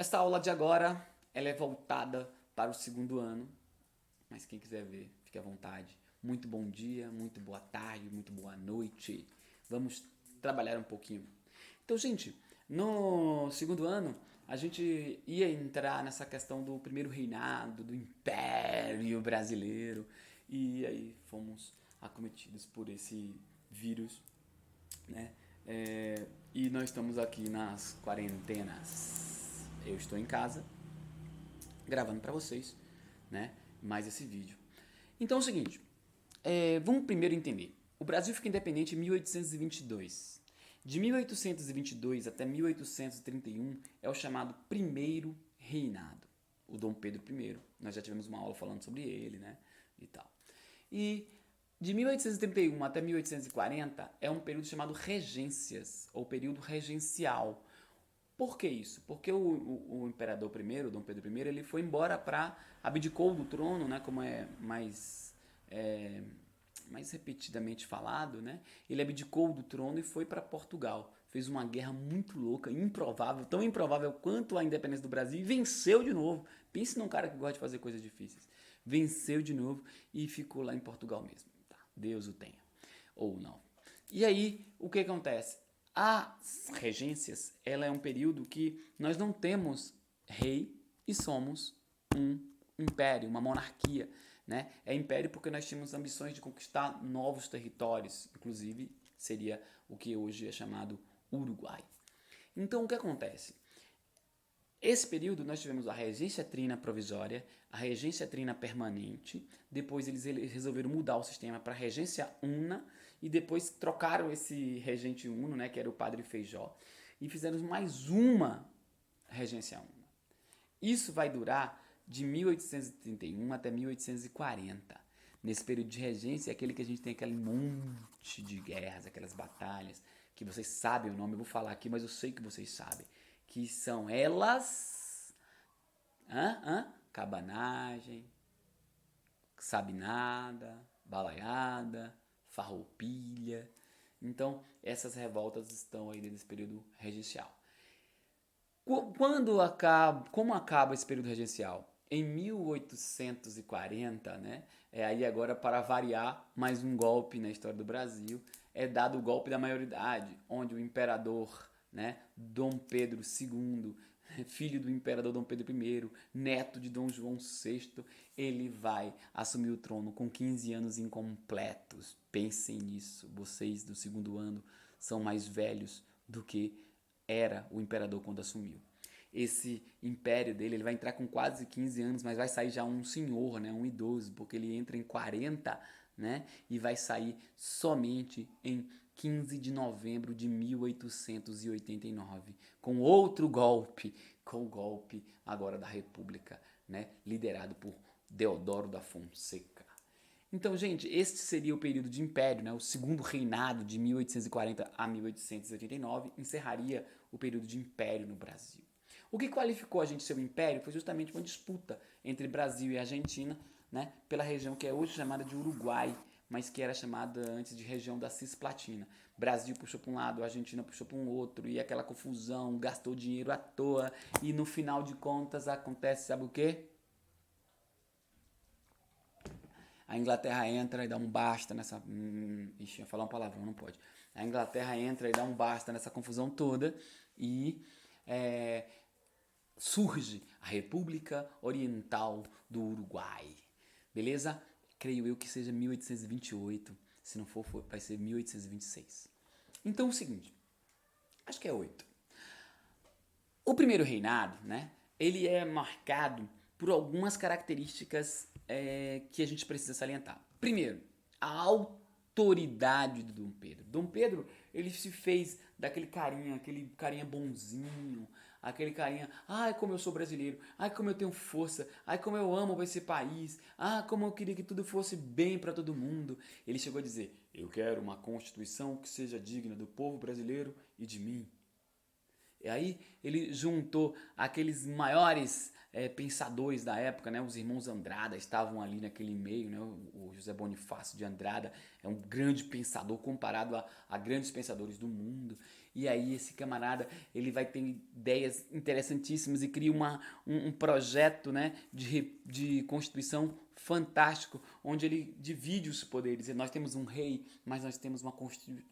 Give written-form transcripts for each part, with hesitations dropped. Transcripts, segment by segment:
Esta aula de agora, ela é voltada para o segundo ano, mas quem quiser ver, fique à vontade. Muito bom dia, muito boa tarde, muito boa noite. Vamos trabalhar um pouquinho. Então, gente, no segundo ano, a gente ia entrar nessa questão do primeiro reinado, do Império Brasileiro, e aí fomos acometidos por esse vírus, né? E nós estamos aqui nas quarentenas. Eu estou em casa, gravando para vocês, né? Mais esse vídeo. Então é o seguinte, vamos primeiro entender. O Brasil fica independente em 1822. De 1822 até 1831 é o chamado primeiro reinado. O Dom Pedro I, nós já tivemos uma aula falando sobre ele, né? E tal. E de 1831 até 1840 é um período chamado regências, ou período regencial. Por que isso? Porque o imperador primeiro, Dom Pedro I, ele foi embora para abdicou do trono, né, como é, mais repetidamente falado, né? Ele abdicou do trono e foi para Portugal. Fez uma guerra muito louca, improvável, tão improvável quanto a independência do Brasil e venceu de novo. Pense num cara que gosta de fazer coisas difíceis. Venceu de novo e ficou lá em Portugal mesmo. Tá, Deus o tenha. Ou não. E aí, o que acontece? As regências, ela é um período que nós não temos rei e somos um império, uma monarquia, né? É império porque nós tínhamos ambições de conquistar novos territórios, inclusive seria o que hoje é chamado Uruguai. Então, o que acontece? Esse período nós tivemos a regência trina provisória, a regência trina permanente, depois eles resolveram mudar o sistema para regência una e depois trocaram esse regente uno, né, que era o padre Feijó, e fizeram mais uma regência una. Isso vai durar de 1831 até 1840. Nesse período de regência é aquele que a gente tem aquele monte de guerras, aquelas batalhas, que vocês sabem o nome, eu vou falar aqui, mas eu sei que vocês sabem. Que são elas. Cabanagem, sabinada, balaiada, farroupilha. Então, essas revoltas estão aí nesse período regencial. Como acaba esse período regencial? Em 1840, né? Aí agora para variar mais um golpe na história do Brasil, é dado o golpe da maioridade, onde o imperador, né, Dom Pedro II, filho do imperador Dom Pedro I, neto de Dom João VI, ele vai assumir o trono com 15 anos incompletos. Pensem nisso, vocês do segundo ano são mais velhos do que era o imperador quando assumiu. Esse império dele, ele vai entrar com quase 15 anos, mas vai sair já um senhor, né, um idoso, porque ele entra em 40, né, e vai sair somente em 15 de novembro de 1889, com outro golpe, com o golpe agora da República, né, liderado por Deodoro da Fonseca. Então, gente, este seria o período de império, né? O segundo reinado de 1840 a 1889 encerraria o período de império no Brasil. O que qualificou a gente ser um império foi justamente uma disputa entre Brasil e Argentina, né? Pela região que é hoje chamada de Uruguai, mas que era chamada antes de região da Cisplatina. Brasil puxou para um lado, a Argentina puxou para um outro, e aquela confusão, gastou dinheiro à toa, e no final de contas acontece, sabe o quê? A Inglaterra entra e dá um basta nessa. Ixi, ia falar uma palavrão, não pode. A Inglaterra entra e dá um basta nessa confusão toda e é, surge a República Oriental do Uruguai. Beleza? Creio eu que seja 1828. Se não for, vai ser 1826. Então, é o seguinte. Acho que é 8. O primeiro reinado, né? Ele é marcado por algumas características que a gente precisa salientar. Primeiro, a autoridade do Dom Pedro. Dom Pedro, ele se fez daquele carinha, aquele carinha bonzinho, aquele carinha, ai como eu sou brasileiro, ai como eu tenho força, ai como eu amo esse país, ah como eu queria que tudo fosse bem para todo mundo. Ele chegou a dizer, eu quero uma constituição que seja digna do povo brasileiro e de mim. E aí ele juntou aqueles maiores pensadores da época, né? Os irmãos Andrada estavam ali naquele meio, né? O José Bonifácio de Andrada é um grande pensador comparado a grandes pensadores do mundo. E aí esse camarada, ele vai ter ideias interessantíssimas e cria um projeto, né, de constituição fantástico, onde ele divide os poderes. E nós temos um rei, mas nós temos uma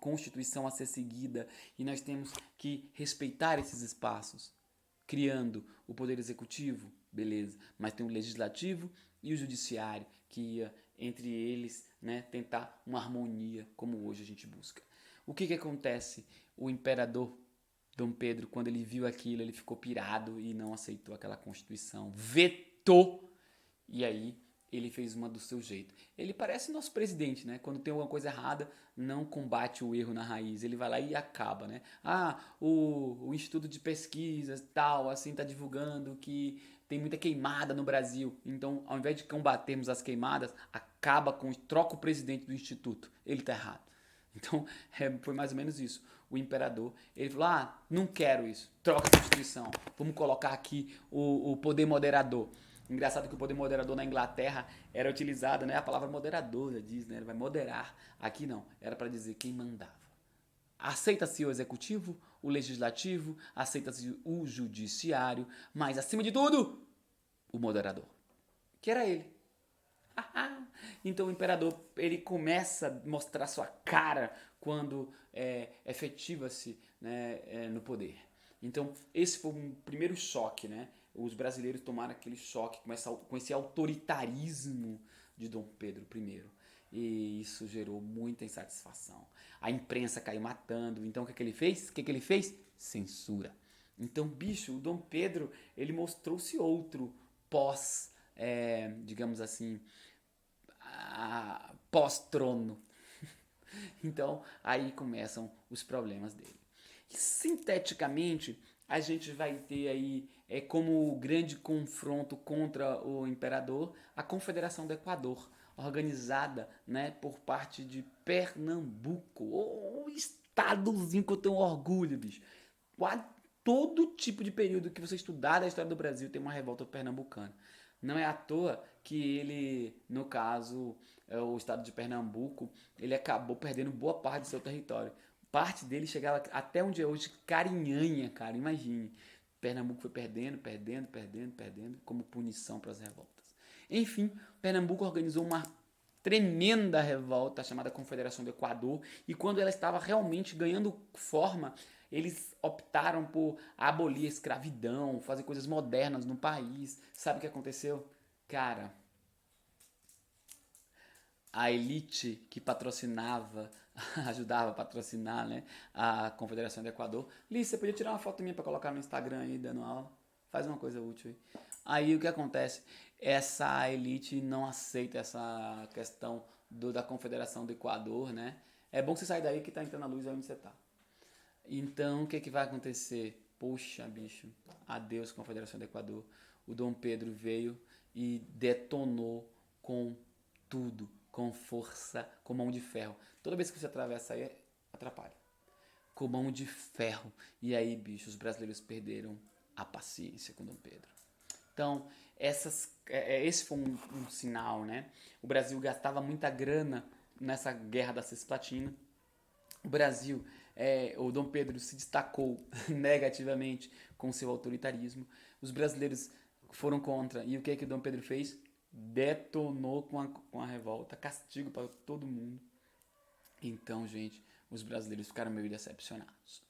constituição a ser seguida e nós temos que respeitar esses espaços, criando o poder executivo, beleza, mas tem o legislativo e o judiciário, que ia entre eles, né, tentar uma harmonia como hoje a gente busca. O que acontece? O imperador Dom Pedro, quando ele viu aquilo, ele ficou pirado e não aceitou aquela constituição, vetou, e aí ele fez uma do seu jeito. Ele parece nosso presidente, né? Quando tem alguma coisa errada, não combate o erro na raiz, ele vai lá e acaba, né? O Instituto de Pesquisas tal, assim, tá divulgando que tem muita queimada no Brasil. Então, ao invés de combatermos as queimadas, troca o presidente do instituto. Ele tá errado. Então, foi mais ou menos isso. O imperador, ele falou, não quero isso, troca a Constituição, vamos colocar aqui o poder moderador. Engraçado que o poder moderador na Inglaterra era utilizado, né? A palavra moderador já diz, né? Ele vai moderar. Aqui não, era para dizer quem mandava. Aceita-se o executivo, o legislativo, aceita-se o judiciário, mas acima de tudo, o moderador, que era ele. Então o imperador, ele começa a mostrar sua cara quando efetiva-se, né, no poder. Então esse foi um primeiro choque, né? Os brasileiros tomaram aquele choque com esse autoritarismo de Dom Pedro I. E isso gerou muita insatisfação. A imprensa caiu matando. Então o que ele fez? Censura. Então, bicho, o Dom Pedro, ele mostrou-se outro digamos assim, pós-trono. Então, aí começam os problemas dele. E, sinteticamente, a gente vai ter aí como grande confronto contra o imperador a Confederação do Equador, organizada, né, por parte de Pernambuco, o estadozinho que eu tenho orgulho, bicho. Todo tipo de período que você estudar da história do Brasil tem uma revolta pernambucana. Não é à toa que ele, no caso, o estado de Pernambuco, ele acabou perdendo boa parte do seu território. Parte dele chegava até onde é hoje Carinhanha, cara, imagine. Pernambuco foi perdendo, como punição para as revoltas. Enfim, Pernambuco organizou uma tremenda revolta chamada Confederação do Equador, e quando ela estava realmente ganhando forma, eles optaram por abolir a escravidão, fazer coisas modernas no país. Sabe o que aconteceu? Cara, a elite que patrocinava, ajudava a patrocinar, né, a Confederação do Equador. Liz, você podia tirar uma foto minha para colocar no Instagram aí, dando aula? Faz uma coisa útil aí. Aí o que acontece? Essa elite não aceita essa questão da Confederação do Equador, né? É bom você sair daí que tá entrando a luz aí onde você tá. Então, o que vai acontecer? Poxa, bicho, adeus Confederação do Equador. O Dom Pedro veio e detonou com tudo, com força, com mão de ferro. Toda vez que você atravessa aí, atrapalha. Com mão de ferro. E aí, bicho, os brasileiros perderam a paciência com Dom Pedro. Então, esse foi um sinal, né? O Brasil gastava muita grana nessa guerra da Cisplatina. O Brasil, o Dom Pedro se destacou negativamente com seu autoritarismo. Os brasileiros foram contra. E o que o Dom Pedro fez? Detonou com a revolta. Castigo para todo mundo. Então, gente, os brasileiros ficaram meio decepcionados.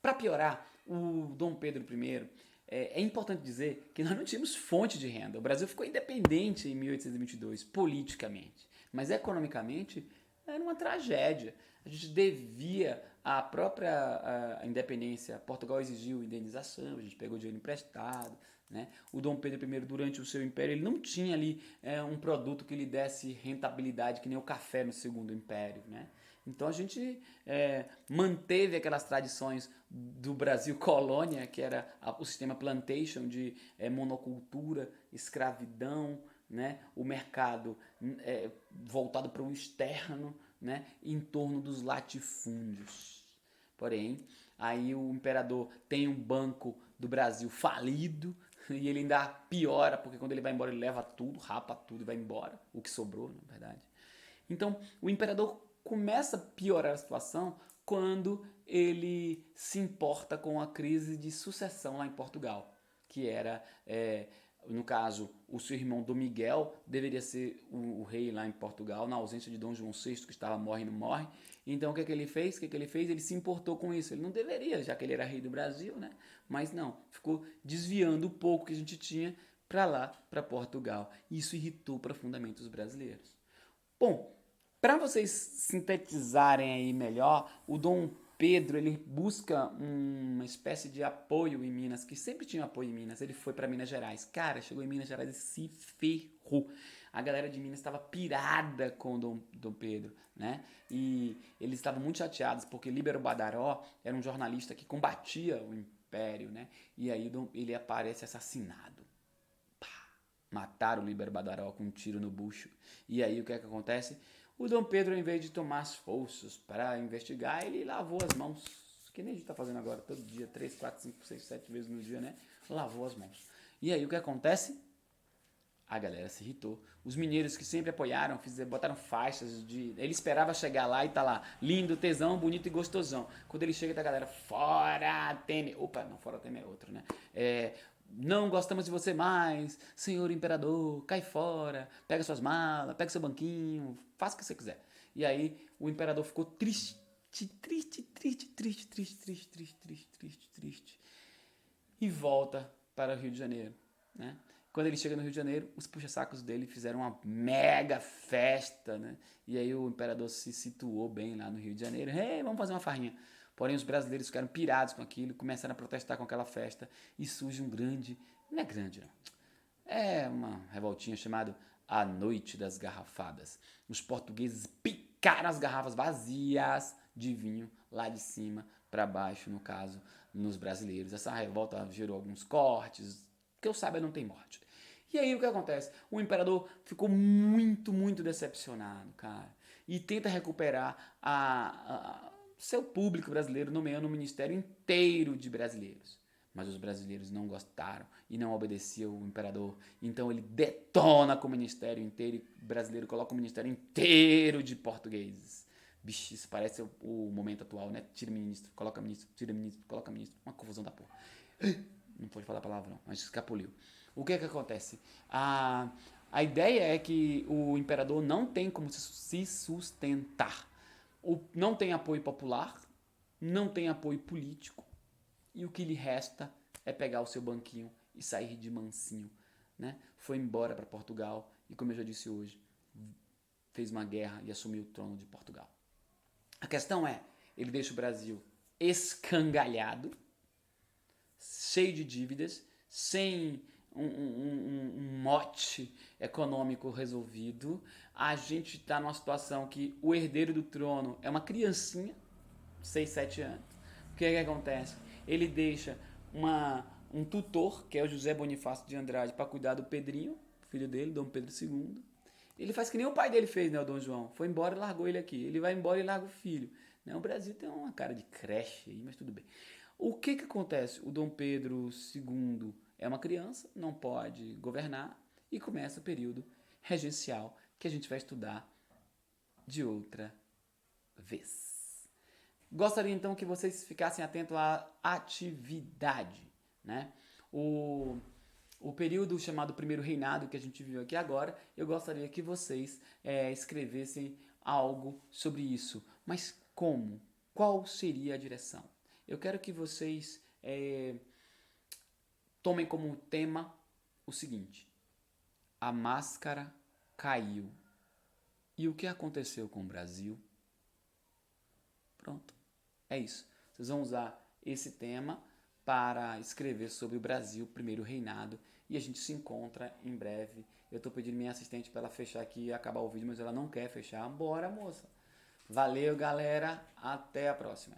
Para piorar, o Dom Pedro I, é importante dizer que nós não tínhamos fonte de renda. O Brasil ficou independente em 1822, politicamente. Mas economicamente, era uma tragédia. A gente devia a própria independência. Portugal exigiu indenização, a gente pegou dinheiro emprestado. Né? O Dom Pedro I, durante o seu império, ele não tinha ali um produto que lhe desse rentabilidade, que nem o café no Segundo Império. Né? Então a gente manteve aquelas tradições do Brasil colônia, que era o sistema plantation de monocultura, escravidão, né? O mercado voltado para o externo, né? Em torno dos latifúndios. Porém, aí o imperador tem um banco do Brasil falido e ele ainda piora, porque quando ele vai embora ele leva tudo, rapa tudo e vai embora, o que sobrou, na verdade. Então, o imperador começa a piorar a situação quando ele se importa com a crise de sucessão lá em Portugal, que era, no caso, o seu irmão Dom Miguel deveria ser o rei lá em Portugal, na ausência de Dom João VI, que estava morre e não morre. Então o que ele fez? Ele se importou com isso. Ele não deveria, já que ele era rei do Brasil, né? Mas não, ficou desviando o pouco que a gente tinha para lá, para Portugal. Isso irritou profundamente os brasileiros. Bom, para vocês sintetizarem aí melhor, o Dom Pedro ele busca uma espécie de apoio em Minas, que sempre tinha apoio em Minas. Ele foi para Minas Gerais. Cara, chegou em Minas Gerais e se ferrou. A galera de Minas estava pirada com o Dom Pedro, né? E eles estavam muito chateados porque Líbero Badaró era um jornalista que combatia o Império, né? E aí ele aparece assassinado. Mataram o Líbero Badaró com um tiro no bucho. E aí o que é que acontece? O Dom Pedro, em vez de tomar as forças para investigar, ele lavou as mãos. Que nem a gente está fazendo agora, todo dia, 3, 4, 5, 6, 7 vezes no dia, né? Lavou as mãos. E aí o que acontece? A galera se irritou. Os mineiros que sempre apoiaram, botaram faixas de... Ele esperava chegar lá e tá lá, lindo, tesão, bonito e gostosão. Quando ele chega, tá a galera, fora Temer. Opa, não, fora Temer é outro, né? Não gostamos de você mais, senhor imperador, cai fora, pega suas malas, pega seu banquinho, faça o que você quiser. E aí o imperador ficou triste, triste. E volta para o Rio de Janeiro, né? Quando ele chega no Rio de Janeiro, os puxa-sacos dele fizeram uma mega festa, né? E aí o imperador se situou bem lá no Rio de Janeiro. Hey, vamos fazer uma farrinha. Porém, os brasileiros ficaram pirados com aquilo, começaram a protestar com aquela festa e surge um grande... Não é grande, não. É uma revoltinha chamada A Noite das Garrafadas. Os portugueses picaram as garrafas vazias de vinho lá de cima para baixo, no caso, nos brasileiros. Essa revolta gerou alguns cortes, que eu saiba não tem morte. E aí o que acontece? O imperador ficou muito decepcionado, cara. E tenta recuperar seu público brasileiro, nomeando um ministério inteiro de brasileiros. Mas os brasileiros não gostaram e não obedeciam o imperador. Então ele detona com o ministério inteiro e o brasileiro coloca o ministério inteiro de portugueses. Bicho, isso parece o momento atual, né? Tira ministro, coloca ministro, tira ministro, coloca ministro. Uma confusão da porra. Não pode falar palavrão, mas escapuliu. O que é que acontece? A ideia é que o imperador não tem como se sustentar. Não tem apoio popular, não tem apoio político, e o que lhe resta é pegar o seu banquinho e sair de mansinho, né? Foi embora para Portugal e, como eu já disse hoje, fez uma guerra e assumiu o trono de Portugal. A questão é, ele deixa o Brasil escangalhado, cheio de dívidas, sem um mote econômico resolvido. A gente está numa situação que o herdeiro do trono é uma criancinha, 6, 7 anos. O que é que acontece? Ele deixa um tutor, que é o José Bonifácio de Andrade, para cuidar do Pedrinho, filho dele, Dom Pedro II. Ele faz que nem o pai dele fez, né, o Dom João. Foi embora e largou ele aqui. Ele vai embora e larga o filho. Né? O Brasil tem uma cara de creche aí, mas tudo bem. O que acontece? O Dom Pedro II é uma criança, não pode governar e começa o período regencial que a gente vai estudar de outra vez. Gostaria então que vocês ficassem atentos à atividade, né? O período chamado Primeiro Reinado que a gente viu aqui agora, eu gostaria que vocês escrevessem algo sobre isso. Mas como? Qual seria a direção? Eu quero que vocês tomem como tema o seguinte: a máscara caiu. E o que aconteceu com o Brasil? Pronto, é isso. Vocês vão usar esse tema para escrever sobre o Brasil, primeiro reinado, e a gente se encontra em breve. Eu estou pedindo minha assistente para ela fechar aqui e acabar o vídeo, mas ela não quer fechar. Bora, moça! Valeu, galera! Até a próxima!